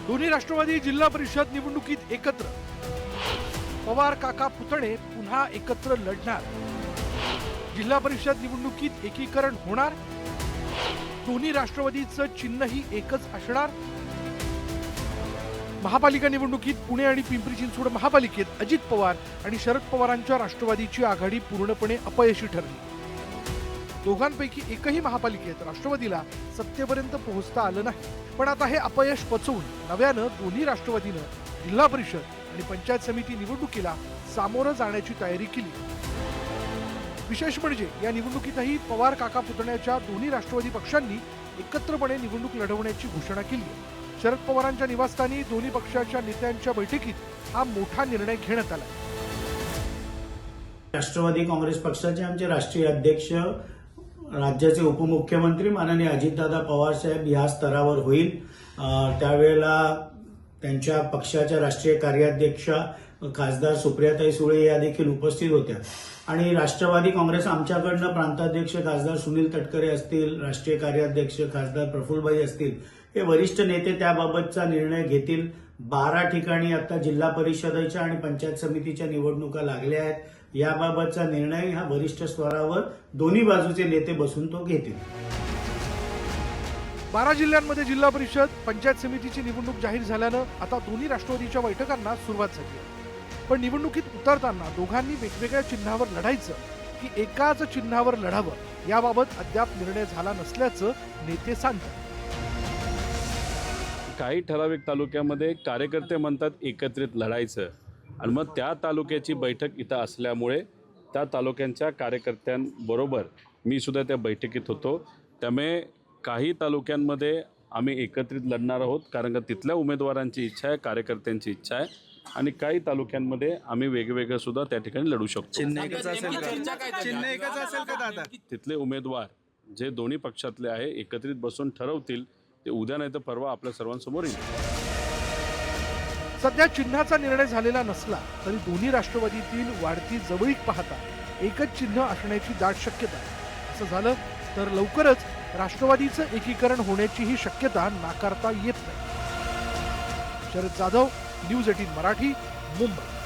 दोन्ही राष्ट्रवादी जिल्हा परिषद निवडणुकीत एकत्र. पवार काका पुतणे पुन्हा एकत्र लढणार. जिल्हा परिषद निवडणुकीत एकीकरण होणार. दोन्ही राष्ट्रवादीचं चिन्हही एकच असणार. महापालिका निवडणुकीत पुणे आणि पिंपरी चिंचवड महापालिकेत अजित पवार आणि शरद पवारांच्या राष्ट्रवादीची आघाडी पूर्णपणे अपयशी ठरली. दोघांपैकी एकही महापालिकेत राष्ट्रवादीला सत्तेपर्यंत पोहोचता आलं नाही. पण आता हे अपयश पचवून नव्यानं दोन्ही राष्ट्रवादीनं जिल्हा परिषद आणि पंचायत समिती निवडणुकीला सामोरं जाण्याची तयारी केली. विशेष म्हणजे या निवडणुकीतही पवार काका पुतण्याच्या दोन्ही राष्ट्रवादी पक्षांनी एकत्रपणे निवडणूक लढवण्याची घोषणा केली आहे. शरद पवारांच्या निवासस्थानी दोन्ही पक्षाच्या नेत्यांच्या बैठकीत हा मोठा निर्णय घेण्यात आला. राष्ट्रवादी काँग्रेस पक्षाचे आमचे राष्ट्रीय अध्यक्ष, राज्याचे उपमुख्यमंत्री माननीय अजितदादा पवार साहेब या स्तरावर होईल. त्यावेळेला त्यांच्या पक्षाच्या राष्ट्रीय कार्याध्यक्षा खासदार सुप्रियाताई सुळे या देखील उपस्थित होत्या. आणि राष्ट्रवादी काँग्रेस आमच्याकडनं प्रांताध्यक्ष खासदार सुनील तटकरे असतील, राष्ट्रीय कार्याध्यक्ष खासदार प्रफुल्लभाई असतील, हे वरिष्ठ नेते त्याबाबतचा निर्णय घेतील. 12 ठिकाणी आता जिल्हा परिषदेच्या आणि पंचायत समितीच्या निवडणुका लागल्या आहेत. याबाबतचा निर्णय हा वरिष्ठ स्तरावर दोन्ही बाजूचे नेते बसून तो घेतील. 12 जिल्ह्यांमध्ये जिल्हा परिषद पंचायत समितीची निवडणूक जाहीर झाल्यानं आता दोन्ही राष्ट्रवादीच्या बैठकांना सुरुवात झाली आहे. पण निवडणुकीत उतरताना दोघांनी वेगवेगळ्या चिन्हावर लढायचं की एकाच चिन्हावर लढावं याबाबत अद्याप निर्णय झाला नसल्याचं नेते सांगतात. काही ठराविक तालुक्यामध्ये कार्यकर्ते म्हणतात एकत्रित लढायचं आणि मग त्या तालुक्याची बैठक इथं असल्यामुळे त्या तालुक्यांच्या कार्यकर्त्यांबरोबर मी सुद्धा त्या बैठकीत होतो. त्यामुळे काही तालुक्यांमध्ये आम्ही एकत्रित लढणार आहोत कारण का तिथल्या उमेदवारांची इच्छा आहे, कार्यकर्त्यांची इच्छा आहे. आणि काही तालुक्यांमध्ये आम्ही वेगवेगळं सुद्धा त्या ठिकाणी लढू शकतो. चिन्ह एकच असेल का दादा? तिथले उमेदवार जे दोन्ही पक्षातले आहे एकत्रित बसून ठरवतील ते उद्या नाही तर परवा आपल्या सर्वांसमोर येईल. सध्या चिन्हाचा निर्णय झालेला नसला तरी दोन्ही राष्ट्रवादीतील वाढती जवळीक पाहता एकच चिन्ह असण्याची दाट शक्यता आहे. असं झालं तर लवकरच राष्ट्रवादीचं एकीकरण होण्याचीही शक्यता नाकारता येत नाही. शरद जाधव, न्यूज 18 मराठी, मुंबई.